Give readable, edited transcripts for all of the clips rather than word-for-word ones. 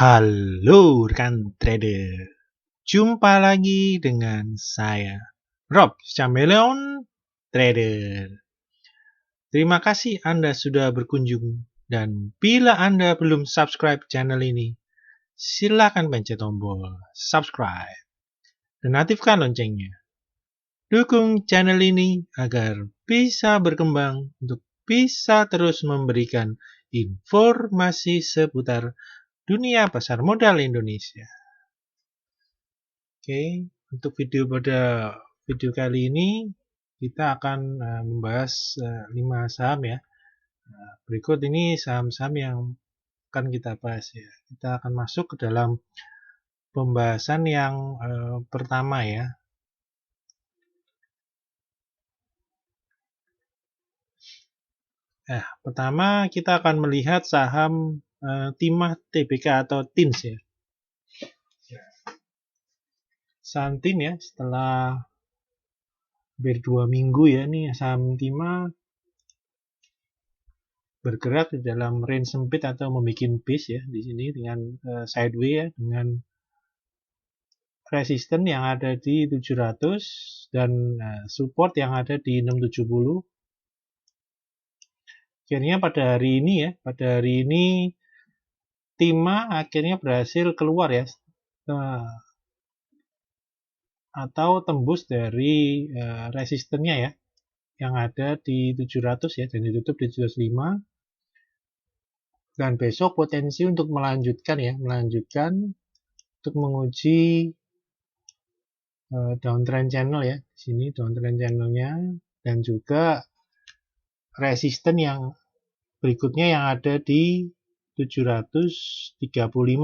Halo rekan trader, jumpa lagi dengan saya Rob Chameleon Trader. Terima kasih Anda sudah berkunjung, dan bila Anda belum subscribe channel ini, silakan pencet tombol subscribe dan aktifkan loncengnya. Dukung channel ini agar bisa berkembang untuk bisa terus memberikan informasi seputar dunia pasar modal Indonesia. Oke, untuk pada video kali ini kita akan membahas 5 saham ya. Berikut ini saham-saham yang akan kita bahas ya. Kita akan masuk ke dalam pembahasan yang pertama ya. Pertama kita akan melihat saham Timah Tbk atau TIMS ya. Saham TIM ya, setelah hampir 2 minggu ya, nih saham Timah bergerak di dalam range sempit atau membuat base ya di sini dengan sideways ya, dengan resisten yang ada di 700 dan support yang ada di 670. Akhirnya pada hari ini Timah akhirnya berhasil keluar ya, atau tembus dari resistennya ya, yang ada di 700 ya, dan ditutup di 705. Dan besok potensi untuk melanjutkan untuk menguji downtrend channel ya, di sini downtrend channelnya, dan juga resisten yang berikutnya yang ada di 735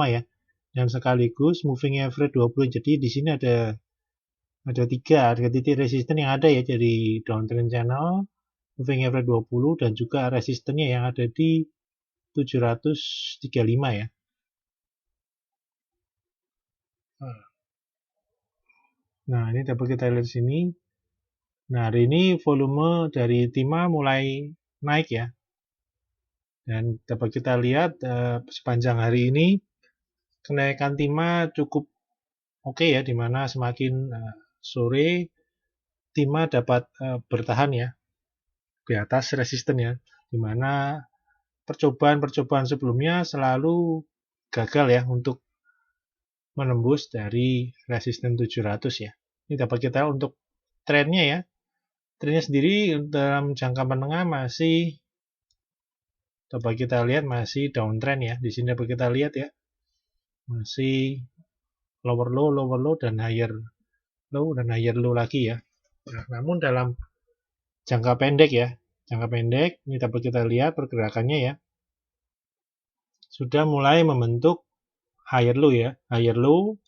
ya, dan sekaligus moving average 20. Jadi di sini ada tiga titik resisten yang ada ya, dari downtrend channel, moving average 20, dan juga resistennya yang ada di 735 ya. Nah, ini dapat kita lihat di sini. Nah, hari ini volume dari Timah mulai naik ya. Dan dapat kita lihat sepanjang hari ini kenaikan Timah cukup oke ya, dimana semakin sore Timah dapat bertahan ya di atas resisten ya, dimana percobaan sebelumnya selalu gagal ya untuk menembus dari resisten 700 ya. Ini dapat kita untuk trennya ya. Trennya sendiri dalam jangka menengah masih dapat kita lihat masih downtrend ya. Di sini dapat kita lihat ya, masih lower low dan higher low lagi ya. Nah, namun dalam jangka pendek ini dapat kita lihat pergerakannya ya, sudah mulai membentuk higher low,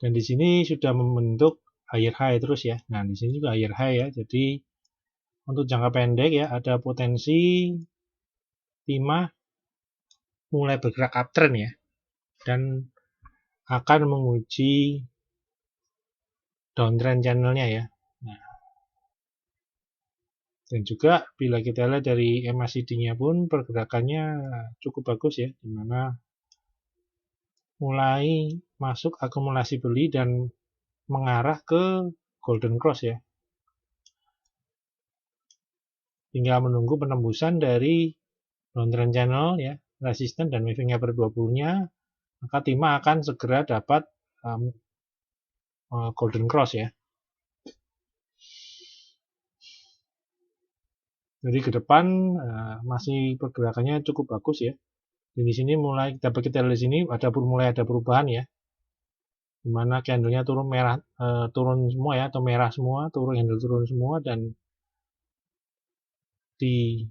dan di sini sudah membentuk higher high terus ya. Nah, di sini juga higher high ya. Jadi untuk jangka pendek ya, ada potensi Timah mulai bergerak uptrend ya, dan akan menguji downtrend channelnya ya. Nah, dan juga bila kita lihat dari MACD-nya pun pergerakannya cukup bagus ya, dimana mulai masuk akumulasi beli dan mengarah ke golden cross ya. Tinggal menunggu penembusan dari downtrend channel ya, resisten dan moving average 20-nya, maka Timah akan segera dapat golden cross ya. Jadi ke depan masih pergerakannya cukup bagus ya. Dan di sini mulai dapat kita lihat di sini mulai ada perubahan ya, dimana candlenya turun semua ya, atau merah semua, turun semua, dan di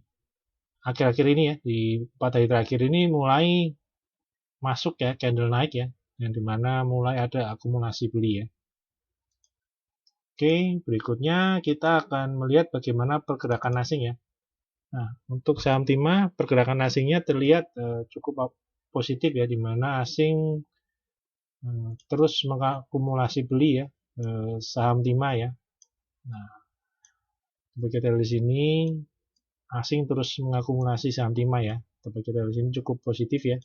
akhir-akhir ini ya, di 4 hari terakhir ini mulai masuk ya candle naik ya, yang dimana mulai ada akumulasi beli ya. Oke, berikutnya kita akan melihat bagaimana pergerakan asing ya. Nah, untuk saham Timah pergerakan asingnya terlihat cukup positif ya, dimana asing terus mengakumulasi beli ya saham Timah ya. Nah, seperti kita lihat di sini, asing terus mengakumulasi saham Timah ya. Seperti kita lihat di sini cukup positif ya.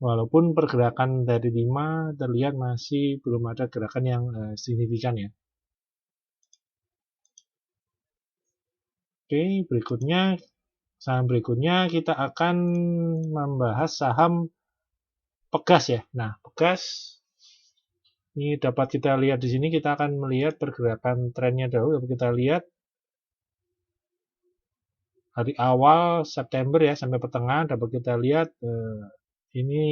Walaupun pergerakan dari 5 terlihat masih belum ada gerakan yang signifikan ya. Oke, saham berikutnya kita akan membahas saham Pegas ya. Nah, Pegas ini dapat kita lihat di sini, kita akan melihat pergerakan trennya dahulu. Kita lihat hari awal September ya sampai pertengahan, dapat kita lihat ini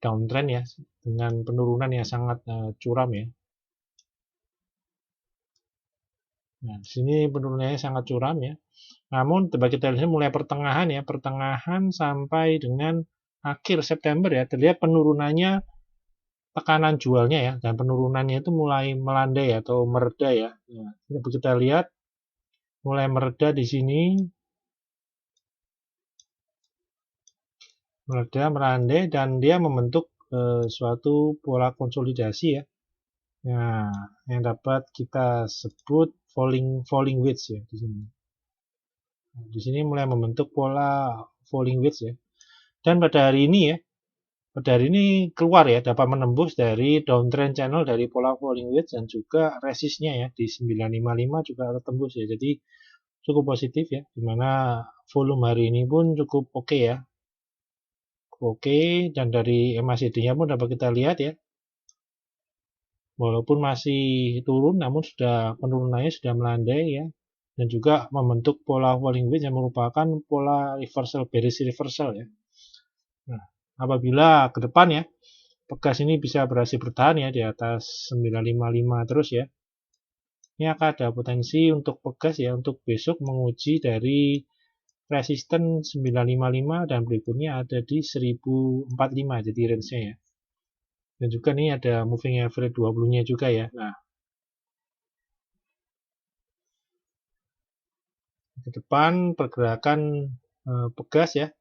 downtrend ya, dengan penurunan yang sangat curam ya. Nah, di sini penurunannya sangat curam ya. Namun dapat kita lihat mulai pertengahan ya, pertengahan sampai dengan akhir September ya, terlihat penurunannya, tekanan jualnya ya, dan penurunannya itu mulai melandai atau mereda ya. Nah, dapat kita lihat mulai mereda di sini, mereda, melandai, dan dia membentuk suatu pola konsolidasi ya. Nah, yang dapat kita sebut falling wedge ya di sini. Nah, di sini mulai membentuk pola falling wedge ya. Dan pada hari ini ya, pada hari ini keluar ya, dapat menembus dari downtrend channel dari pola falling wedge dan juga resistnya ya di 955 juga tertembus ya. Jadi cukup positif ya, dimana volume hari ini pun cukup oke ya. Oke, dan dari MACD-nya pun dapat kita lihat ya, walaupun masih turun, namun penurunannya sudah melandai ya, dan juga membentuk pola falling wedge yang merupakan pola reversal, bearish reversal ya. Nah, apabila ke depan ya, Pegas ini bisa berhasil bertahan ya di atas 955 terus ya, ini akan ada potensi untuk Pegas ya, untuk besok menguji dari resisten 955 dan berikutnya ada di 1045, jadi range-nya ya. Dan juga nih ada moving average 20-nya juga ya. Nah, ke depan pergerakan Pegas ya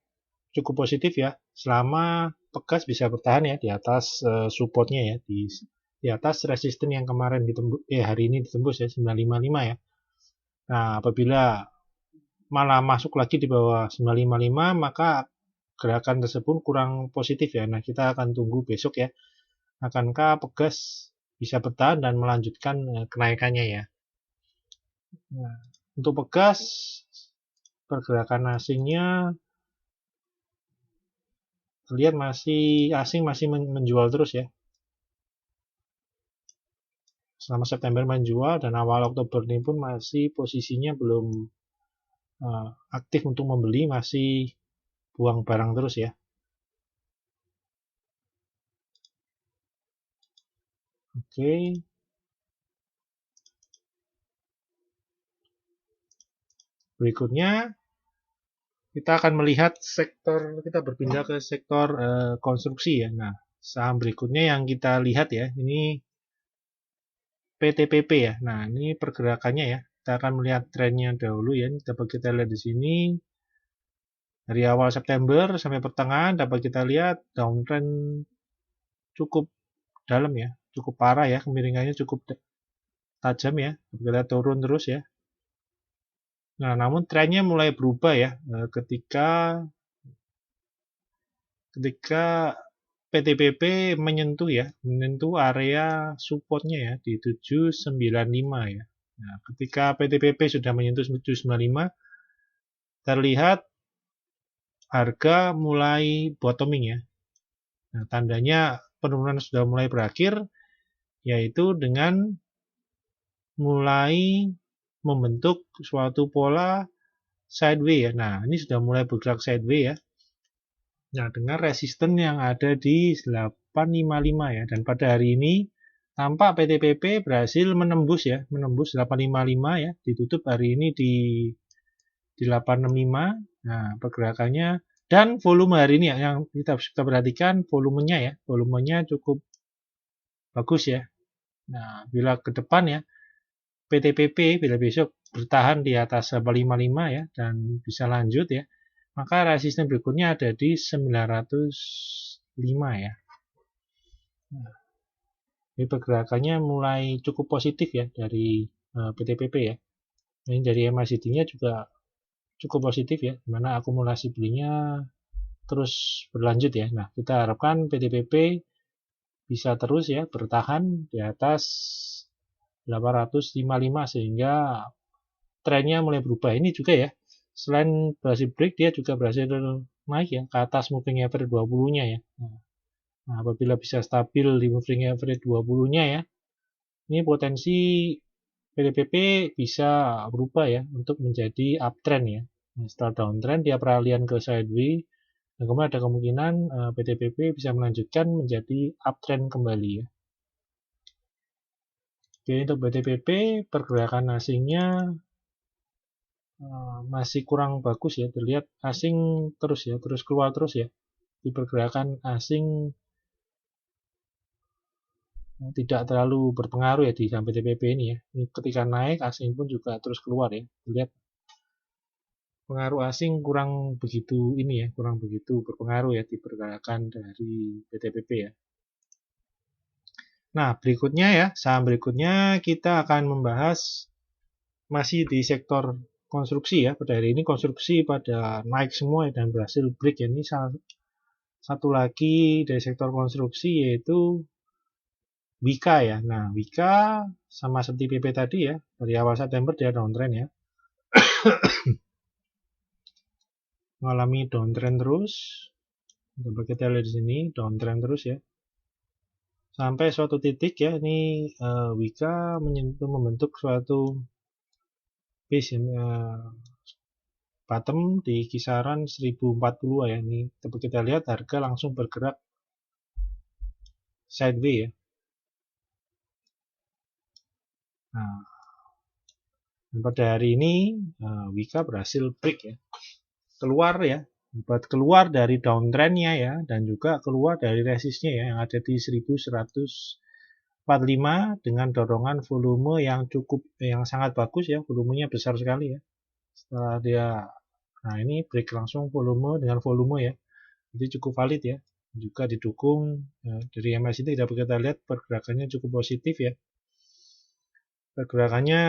cukup positif ya, selama Pegas bisa bertahan ya di atas supportnya ya, di atas resisten yang kemarin hari ini ditembus ya 955 ya. Nah, apabila malah masuk lagi di bawah 955, maka gerakan tersebut kurang positif ya. Nah, kita akan tunggu besok ya, akankah Pegas bisa bertahan dan melanjutkan kenaikannya ya. Nah, untuk Pegas, pergerakan asingnya terlihat asing masih menjual terus ya. Selama September menjual dan awal Oktober ini pun masih posisinya belum aktif untuk membeli, masih buang barang terus ya. Oke. Berikutnya kita akan melihat kita berpindah ke sektor konstruksi ya. Nah, saham berikutnya yang kita lihat ya, ini PTPP ya. Nah, ini pergerakannya ya. Kita akan melihat trennya dahulu ya. Ini dapat kita lihat di sini. Dari awal September sampai pertengahan dapat kita lihat downtrend cukup dalam ya. Cukup parah ya. Kemiringannya cukup tajam ya. Kita turun terus ya. Nah, namun trennya mulai berubah ya. Ketika PTPP menyentuh area supportnya ya di 795 ya. Nah, ketika PTPP sudah menyentuh 795, terlihat harga mulai bottoming ya. Nah, tandanya penurunan sudah mulai berakhir, yaitu dengan mulai membentuk suatu pola sideways ya. Nah, ini sudah mulai bergerak sideways ya. Nah, dengan resisten yang ada di 855 ya. Dan pada hari ini tampak PTPP berhasil menembus 855 ya. Ditutup hari ini di 865. Nah, pergerakannya dan volume hari ini ya, yang kita perhatikan volumenya ya. Volumenya cukup bagus ya. Nah, bila ke depan ya, PTPP bila besok bertahan di atas 855 ya dan bisa lanjut ya, maka resisten berikutnya ada di 905 ya. Nah, ini pergerakannya mulai cukup positif ya dari PTPP ya. Ini dari MACD-nya juga cukup positif ya, dimana akumulasi belinya terus berlanjut ya. Nah, kita harapkan PTPP bisa terus ya bertahan di atas 855 sehingga trennya mulai berubah. Ini juga ya, selain berhasil break, dia juga berhasil naik ya ke atas moving average 20-nya ya. Nah, apabila bisa stabil di moving average 20-nya ya, ini potensi PTPP bisa berubah ya untuk menjadi uptrend ya. Nah, setelah downtrend dia peralihan ke sideways, dan kemudian ada kemungkinan PTPP bisa melanjutkan menjadi uptrend kembali ya. Oke, untuk BTPP pergerakan asingnya masih kurang bagus ya, terlihat asing terus ya, terus keluar terus ya. Di pergerakan asing tidak terlalu berpengaruh ya di saham PTPP ini ya. Ini ketika naik asing pun juga terus keluar ya. Terlihat pengaruh asing kurang begitu ini ya, kurang begitu berpengaruh ya di pergerakan dari PTPP ya. Nah, berikutnya ya, saham berikutnya kita akan membahas masih di sektor konstruksi ya. Pada hari ini konstruksi pada naik semua ya, dan berhasil break ya. Ini satu lagi dari sektor konstruksi yaitu Wika ya. Nah, Wika sama seperti PP tadi ya, dari awal September dia downtrend ya. Mengalami downtrend terus. Coba kita lihat di sini, downtrend terus ya. Sampai suatu titik ya, ini Wika membentuk suatu base bottom di kisaran 1040 ya. Ini coba kita lihat harga langsung bergerak sideways ya. Nah, pada hari ini Wika berhasil break ya. Keluar ya, buat keluar dari downtrendnya ya, dan juga keluar dari resistnya ya yang ada di 1145 dengan dorongan volume yang sangat bagus ya, volumenya besar sekali ya. Setelah dia, nah ini break langsung dengan volume ya, jadi cukup valid ya. Juga didukung dari MACD dapat kita lihat pergerakannya cukup positif ya. Pergerakannya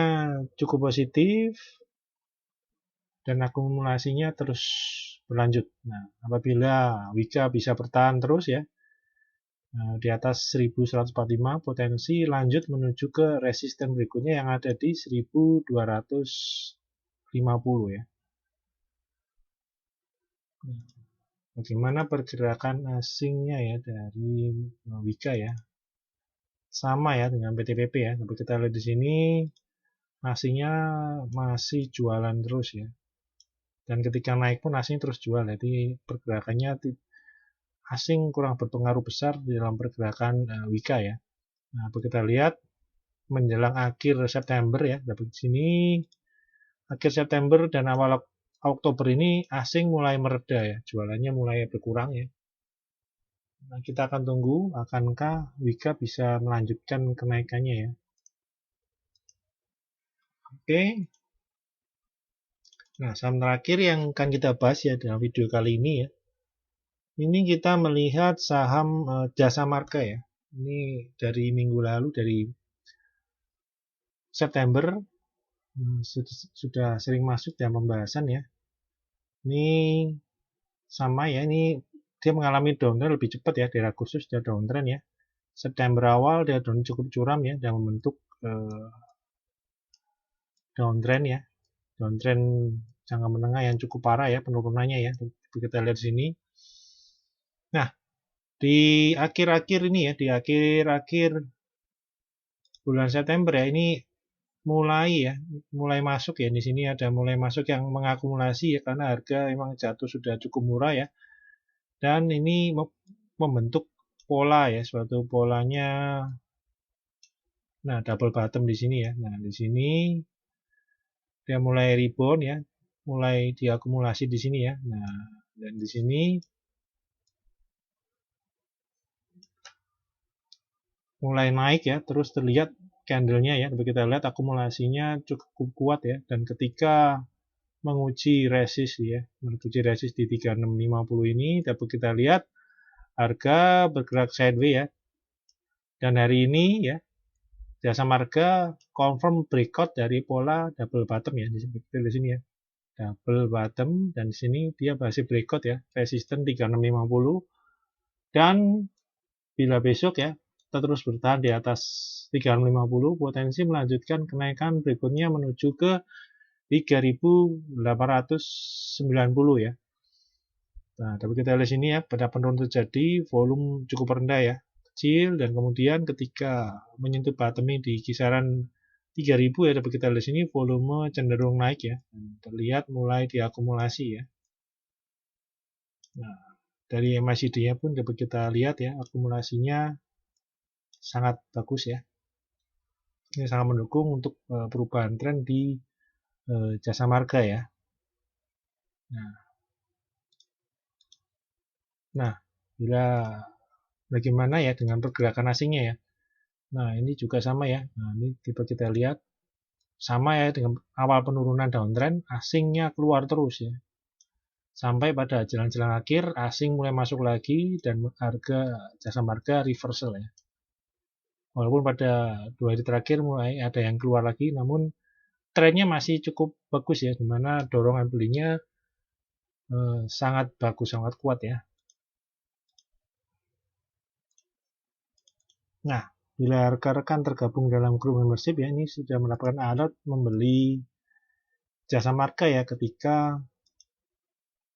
cukup positif dan akumulasinya terus berlanjut. Nah, apabila Wika bisa bertahan terus ya di atas 1145, potensi lanjut menuju ke resisten berikutnya yang ada di 1250 ya. Bagaimana pergerakan asingnya ya dari Wika ya? Sama ya dengan PTPP ya. Tapi kita lihat di sini asingnya masih jualan terus ya. Dan ketika naik pun asing terus jual. Jadi pergerakannya asing kurang berpengaruh besar di dalam pergerakan Wika ya. Nah, kita lihat menjelang akhir September ya, dapat di sini akhir September dan awal Oktober ini asing mulai mereda ya, jualannya mulai berkurang ya. Nah, kita akan tunggu akankah Wika bisa melanjutkan kenaikannya ya. Oke. Nah, saham terakhir yang akan kita bahas ya dalam video kali ini ya. Ini kita melihat saham Jasa Marga ya. Ini dari minggu lalu, dari September, sudah sering masuk dalam pembahasan ya. Ini sama ya, ini dia mengalami downtrend lebih cepat ya, dari Agustus dia downtrend ya. September awal dia cukup curam ya, dan membentuk downtrend ya. Downtrend jangka menengah yang cukup parah ya penurunannya ya. Kita lihat di sini. Nah, di akhir-akhir ini ya, di akhir-akhir bulan September ya, ini mulai masuk ya. Di sini ada mulai masuk yang mengakumulasi ya, karena harga memang jatuh sudah cukup murah ya. Dan ini membentuk pola ya, suatu polanya. Nah, double bottom di sini ya. Nah, di sini dia mulai rebound ya, mulai diakumulasi di sini ya. Nah, dan di sini mulai naik ya, terus terlihat candlenya ya, kita lihat akumulasinya cukup kuat ya, dan ketika menguji resist ya, menguji resist di 3650 ini, dapat kita lihat harga bergerak sideways ya, dan hari ini ya Jasa Marga confirm breakout dari pola double bottom ya, di sini ya. double bottom, dan di sini dia masih breakout ya, resisten 3650, dan bila besok ya kita terus bertahan di atas 3650, potensi melanjutkan kenaikan berikutnya menuju ke 3890 ya. Nah, tapi kita lihat sini ya, pada penurunan terjadi, volume cukup rendah ya, kecil, dan kemudian ketika menyentuh bottom di kisaran 3000 ya, dapat kita lihat sini volume cenderung naik ya, dan terlihat mulai diakumulasi ya. Nah, dari MACD-nya pun dapat kita lihat ya, akumulasinya sangat bagus ya. Ini sangat mendukung untuk perubahan tren di jasa marga ya. Nah, bagaimana ya dengan pergerakan asingnya ya. Nah, ini juga sama ya. Nah, ini tipe kita lihat sama ya dengan awal penurunan downtrend, asingnya keluar terus ya. Sampai pada jelang-jelang akhir, asing mulai masuk lagi dan harga jasa marga reversal ya. Walaupun pada 2 hari terakhir mulai ada yang keluar lagi, namun trennya masih cukup bagus ya, dimana dorongan belinya sangat bagus, sangat kuat ya. Nah, bila rekan-rekan tergabung dalam grup membership ya, ini sudah mendapatkan alert membeli jasa marga ya ketika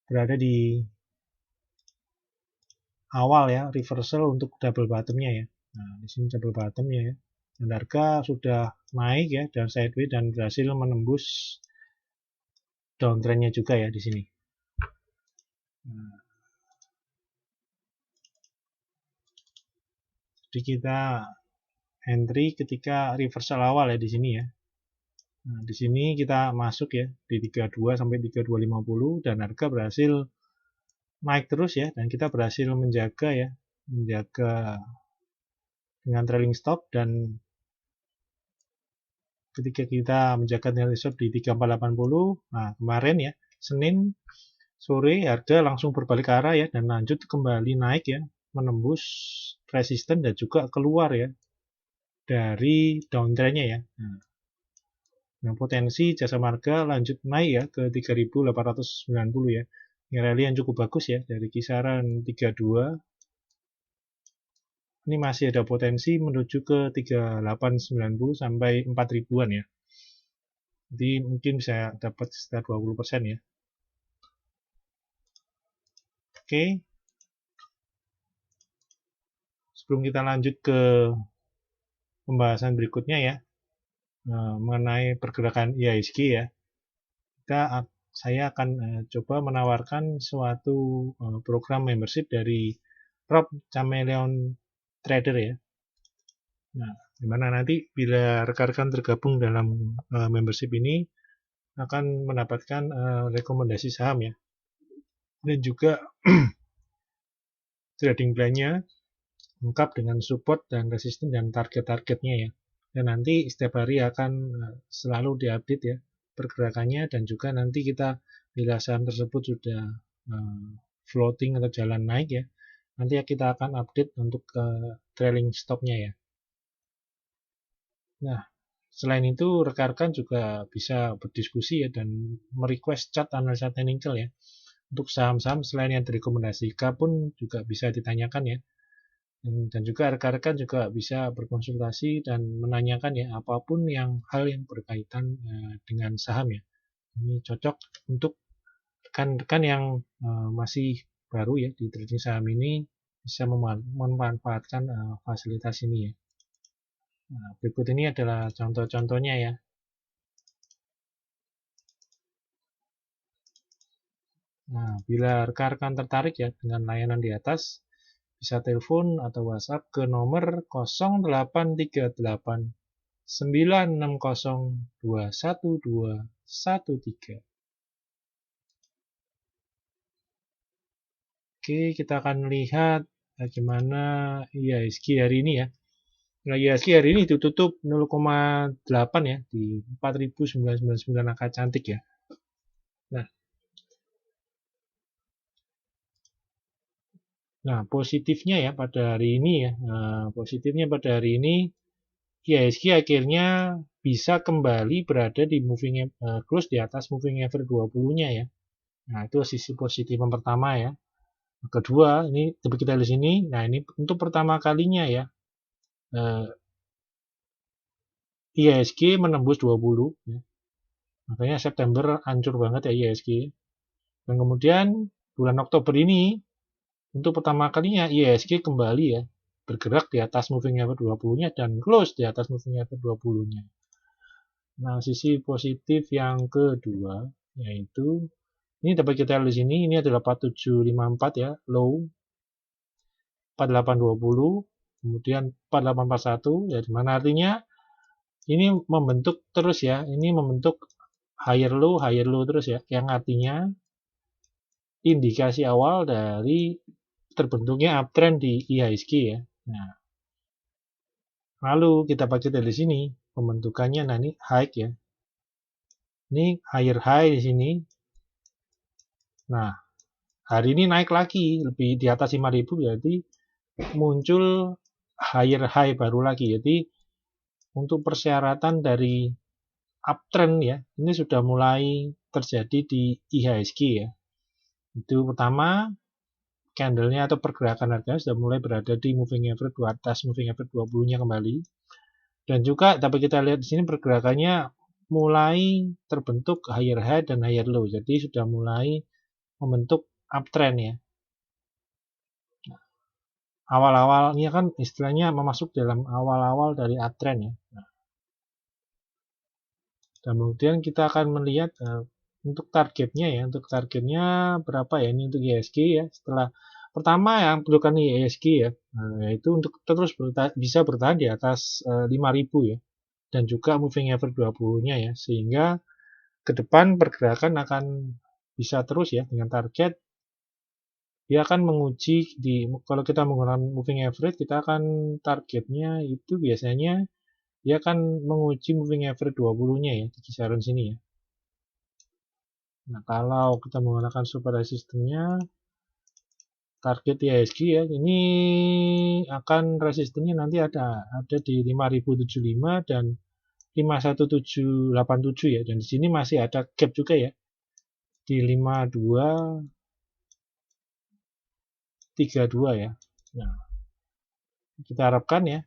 berada di awal ya, reversal untuk double bottomnya ya. Nah, di sini double bottomnya ya. Dan harga sudah naik ya, dan sideways, dan berhasil menembus downtrendnya juga ya di sini. Nah, jadi kita entry ketika reversal awal ya di sini ya. Nah, di sini kita masuk ya di 32 sampai 3250, dan harga berhasil naik terus ya, dan kita berhasil menjaga dengan trailing stop, dan ketika kita menjaga trailing stop di 3480, nah kemarin ya Senin sore harga langsung berbalik arah ya, dan lanjut kembali naik ya, menembus resisten dan juga keluar ya dari downtrendnya ya. Nah, potensi jasa marga lanjut naik ya ke 3890 ya. Ini rally yang cukup bagus ya, dari kisaran 32. Ini masih ada potensi menuju ke 3890 sampai 4000-an ya. Jadi mungkin bisa dapat sekitar 20% ya. Oke. Sebelum kita lanjut ke pembahasan berikutnya ya, mengenai pergerakan IHSG ya, saya akan coba menawarkan suatu program membership dari Rob Chameleon Trader ya. Nah, dimana nanti bila rekan-rekan tergabung dalam membership ini akan mendapatkan rekomendasi saham ya, dan juga trading plan-nya lengkap dengan support dan resisten dan target-targetnya ya. Dan nanti setiap hari akan selalu diupdate ya pergerakannya, dan juga nanti kita bila saham tersebut sudah floating atau jalan naik ya, nanti kita akan update untuk trailing stop-nya ya. Nah, selain itu rekan-rekan juga bisa berdiskusi ya dan merequest chart analisa technical ya. Untuk saham-saham selain yang direkomendasikan pun juga bisa ditanyakan ya. Dan juga rekan-rekan juga bisa berkonsultasi dan menanyakan ya apapun hal yang berkaitan dengan saham ya. Ini cocok untuk rekan-rekan yang masih baru ya di trading saham ini, bisa memanfaatkan fasilitas ini ya. Nah, berikut ini adalah contoh-contohnya ya. Nah, bila rekan-rekan tertarik ya dengan layanan di atas, bisa telepon atau WhatsApp ke nomor 0838 960 21213. Oke, kita akan lihat bagaimana IHSG hari ini ya. Nah, IHSG hari ini ditutup 0,8 ya di 4999, angka cantik ya. Nah, positifnya ya pada hari ini ya. Positifnya pada hari ini IHSG akhirnya bisa kembali berada di close di atas moving average 20-nya ya. Nah, itu sisi positif yang pertama ya. Kedua, ini kita lihat di sini. Nah, ini untuk pertama kalinya ya. IHSG menembus 20 ya. Makanya September hancur banget ya IHSG. Dan kemudian bulan Oktober ini untuk pertama kalinya IHSG kembali ya bergerak di atas moving average 20-nya dan close di atas moving average 20-nya. Nah, sisi positif yang kedua yaitu ini dapat kita lihat di sini, ini adalah 4754 ya, low 4820, kemudian 4841 ya, dimana artinya ini membentuk terus ya, ini membentuk higher low terus ya, yang artinya indikasi awal dari terbentuknya uptrend di IHSG ya. Nah, lalu kita pakai dari sini pembentukannya, nah ini high ya, ini higher high di sini. Nah, hari ini naik lagi lebih di atas 5000 berarti muncul higher high baru lagi. Jadi untuk persyaratan dari uptrend ya, ini sudah mulai terjadi di IHSG ya. Itu pertama, candlenya atau pergerakan harganya sudah mulai berada di moving average di atas moving average 20-nya kembali. Dan juga dapat kita lihat di sini pergerakannya mulai terbentuk higher high dan higher low. Jadi sudah mulai membentuk uptrend ya. Awal-awalnya kan istilahnya memasuk dalam awal-awal dari uptrend ya. Nah, dan kemudian kita akan melihat untuk targetnya ya, untuk targetnya berapa ya ini untuk IHSG ya. Setelah pertama yang perlukan IHSG ya, yaitu untuk terus bisa bertahan di atas 5000 ya, dan juga moving average 20-nya ya, sehingga ke depan pergerakan akan bisa terus ya dengan target dia akan menguji kalau kita menggunakan moving average kita akan targetnya itu biasanya dia akan menguji moving average 20-nya ya di kisaran sini ya. Nah, kalau kita menggunakan super resistance-nya target IHSG ya, ini akan resistennya nanti ada di 5075 dan 51787 ya, dan di sini masih ada gap juga ya di 5232 ya. Nah, kita harapkan ya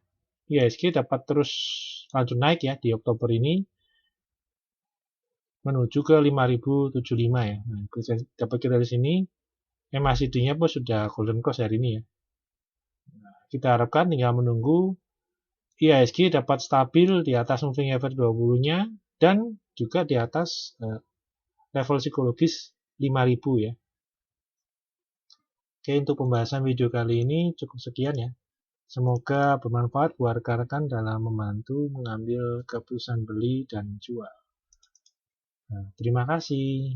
IHSG dapat terus lanjut naik ya di Oktober ini menuju ke 5075 ya. Nah, dapat kita di sini MACD-nya pun sudah golden cross hari ini ya. Nah, kita harapkan tinggal menunggu IHSG dapat stabil di atas moving average 20-nya dan juga di atas level psikologis 5000 ya. Oke, untuk pembahasan video kali ini cukup sekian ya. Semoga bermanfaat buat rekan-rekan dalam membantu mengambil keputusan beli dan jual. Nah, terima kasih.